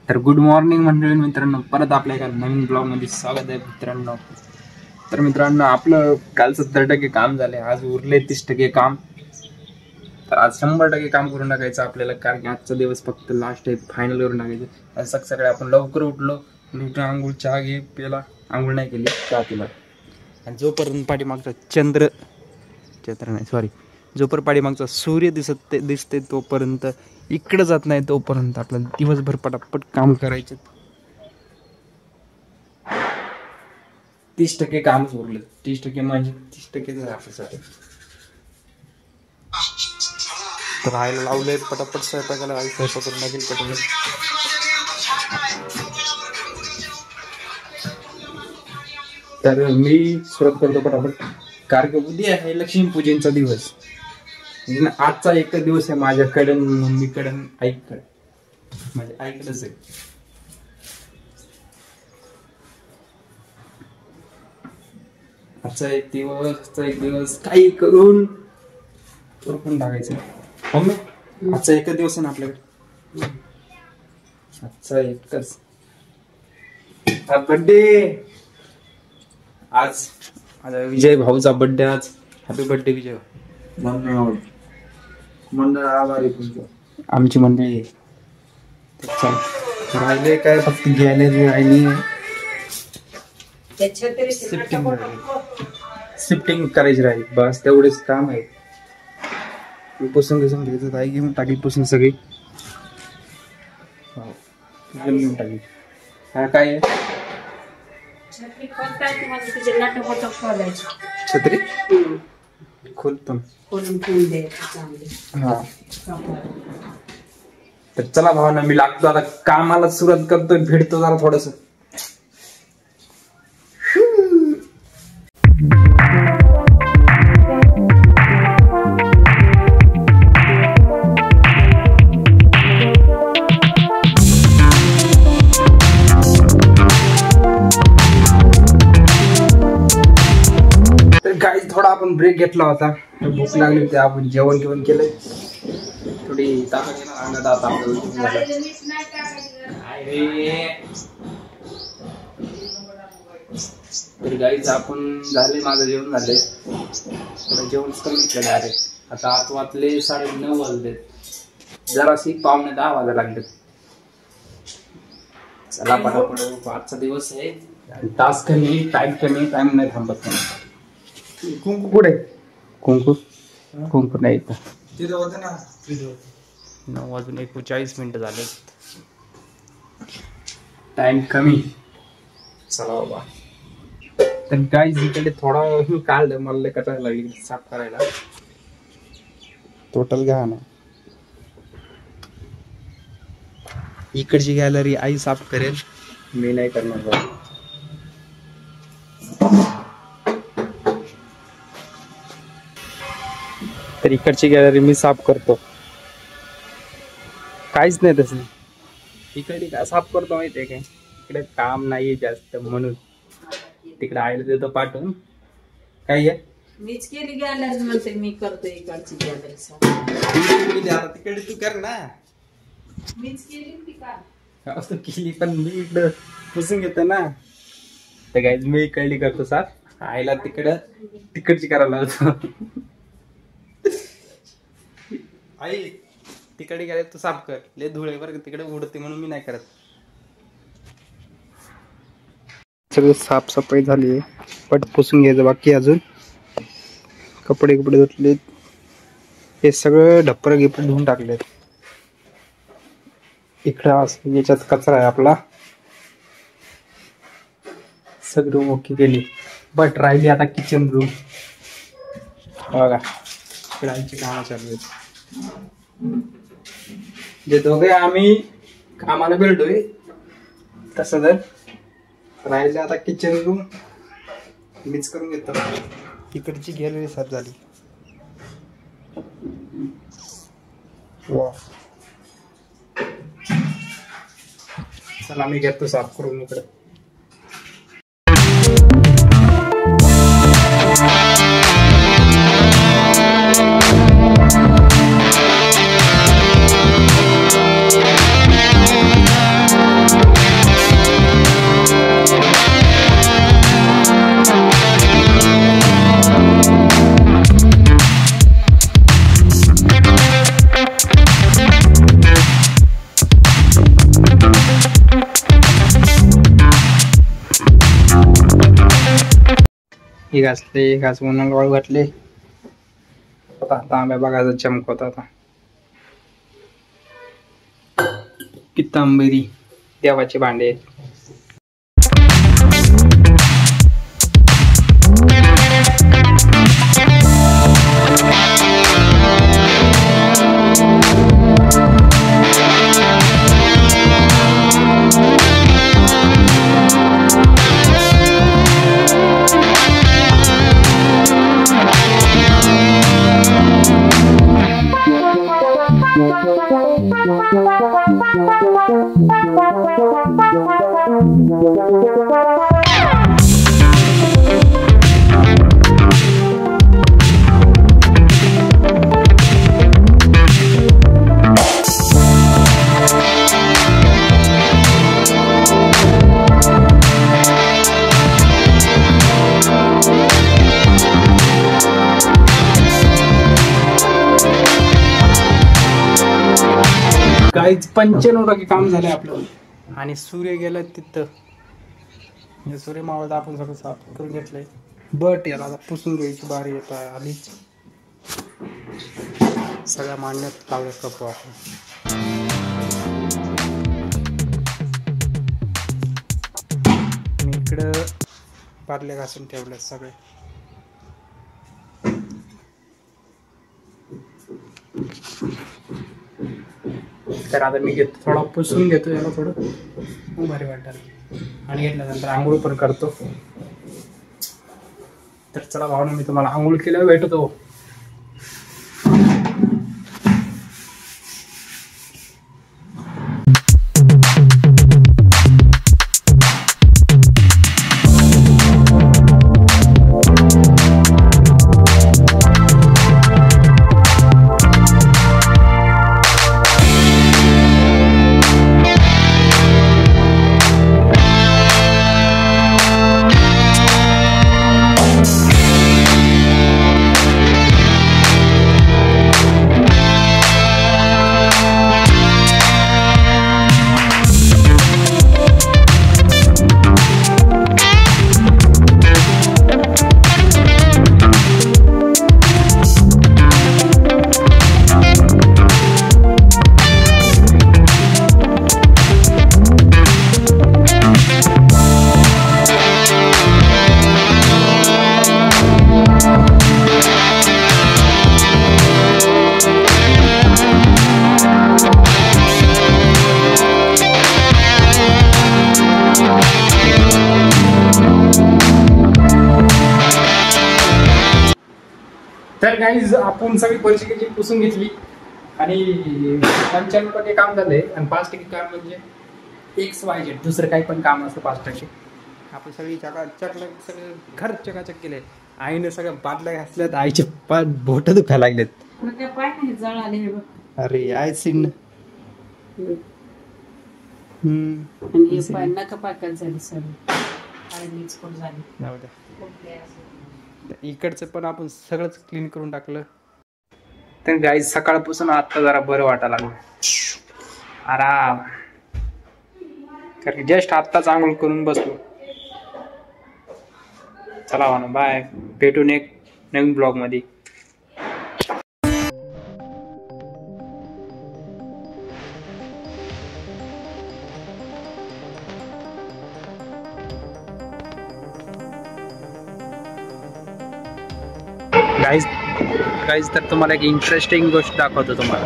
तर good morning मंडळी मित्रांनो, परत आपल्या एका नवीन ब्लॉगमध्ये स्वागत आहे मित्रांनो. तर मित्रांनो, आपलं काल 70% काम झाले, आज उरले 30% काम. तर आज 100% काम करून टाकायचं आपल्याला, कारण की आजचा दिवस फक्त लास्ट आहे, फायनल करून टाकायचं. आज सकाळी आपण लवकर उठलो, आंघोळ चहा घे पेला, आंघोळ नाही केली, चहा पिला. आणि जोपर्यंत पाठीमागचा चंद्र नाही सॉरी जोपर्यंत पाठीमागचा सूर्य दिसते तोपर्यंत इकडं जात नाही, तोपर्यंत आपल्याला दिवसभर पटापट काम करायचे. 30% कामच उरलं. 30% म्हणजे 30% आपल्यासाठी. तर राहायला लावले पटापट स्वयंपाकाला, स्वयंपाक करून लागेल पटापट. तर मी सुरुवात करतो पटापट, कारण की उद्या आहे लक्ष्मीपूजनचा दिवस. आजचा एक दिवस आहे माझ्याकडे, मम्मीकडे, आईकडे, माझ्या आईकडेच आहे. आजचा एक दिवस काही करून टाकायचं. मम्मी, आजचा एक दिवस आहे ना आपल्याकडे, आजचा एकच. बर्थडे आज विजय भाऊचा बर्थडे आज. हॅपी बर्थडे विजय. मंडळ आभारी आमची मंडळी. राहिले काय, फक्त गॅलरी राहिली, शिफ्टिंग करायची राहिली, बस तेवढेच काम आहे. पुसून घ्यायचं आहे, घेऊन टाकली पुसून सगळी, घेऊन टाकली. हा काय आहे, छत्री खोलतो. हा, तर चला भावना, मी लागतो आता कामाला, सुरुवात करतोय, भेटतो जरा थोडस. गाईज थोडा आपण ब्रेक घेतला होता, भूक लागली होती, आपण जेवण केलं, थोडी ताकद येणार आता आपल्याला. तर गाईज आपण झाले, माझं जेवण झाले, थोडं जेवण कमी केलं अरे. आता 8 वाजले, 9:30 वाजले, जराशी 9:45 वाजायला लागले. चला पटापट, आजचा दिवस आहे, तास कमी, टाइम नाही थांबत. कुंकू कुठे? कुंकू नाही, तिथं होतं ना. 9:41 झाले, टाइम कमी. चला बाबा. तर गाईज इकडे थोडा काढलं, मला कटायला लागली साफ करायला. टोटल घ्या ना, इकडची गॅलरी आई साफ करेल, मी नाही करणार. तर इकडची गॅलरी मी साफ करतो, काहीच नाही तसं. इकडे काय साफ करतो माहितीये काय, इकडे काम नाही जास्त, म्हणून तिकडे आईला देतो पाठवून. काय आहे, मीच केली गॅलरी, म्हणते मी करतो इकडची गॅलरी साफ. तिकडे तू कर ना. मीच केली ती का केली, पण मी इकडं पुसून घेतो ना. तर गाईज मी इकडली करतो साफ, आईला तिकडची करायला होतो. आई तिकडे गेले तू साफ कर, लय धुळे बरं तिकडे उडते, म्हणून मी नाही करत. सगळं साफसफाई झाली, पट पुसून घ्यायचं बाकी अजून. कपडे धुतलेत, हे सगळं ढप्पर गिप्पर धुवून टाकलेत. इकडं याच्यात कचरा आहे आपला, सगळं ओके केली. बट राहिली आता किचन रूम. बघा इकडे कामं चालू आहेत. जे दोघे आम्ही कामाला भेटतोय, तसं जर राहिले आता किचन रूम मीच करून घेतो. तिकडची गॅलरी साफ झाली. चला मी घेतो साफ करून इकडे. हे घासले, घास उन्हाळा वाळू घातले. आता तांब्या बघायचा चमकवत आता. पितांबरी देवाचे भांडे. काहीच 95% काम झालंय आपलं. आणि सूर्य गेला तिथं. सूर्य मावळत आपण सगळं साफ करून घेतलंय. बट याला आता पुसून घ्यायची बारी येत आहे आधीच. सगळ्या मांडण्यात लावले कपू आपण. आणि इकडं पारले घासून ठेवले सगळे. तर आता मी घेतो थोडा पुसून घेतो याला थोडं भारी वाटेल. आणि घेतल्यानंतर आंघोळ पण करतो. तर चला भावना मी तुम्हाला आंघोळ केल्यावर भेटतो. तर गाईज आपण सगळी परिस्थिती पुसून घेतली आणि 95% काम झालंय. आणि 5% काम म्हणजे XYZ दुसरं काही पण काम असतं 5%. आपण सगळी सगळं घर चकाचक केले. आईने सगळ्या बादल्या घासल्यात. आईचे बोट दुखायला लागलेत. अरे आय सीन इकडचं पण आपण सगळंच क्लीन करून टाकलं. तर गाईज सकाळपासून आता जरा बरं वाटायला लागलं. आराम. कारण जस्ट आत्ताच आंघोळ करून बसलो. चला वाना बाय. भेटून एक नवीन ब्लॉग मध्ये. गाईज तर तुम्हाला एक इंटरेस्टिंग गोष्ट दाखवतो तुम्हाला.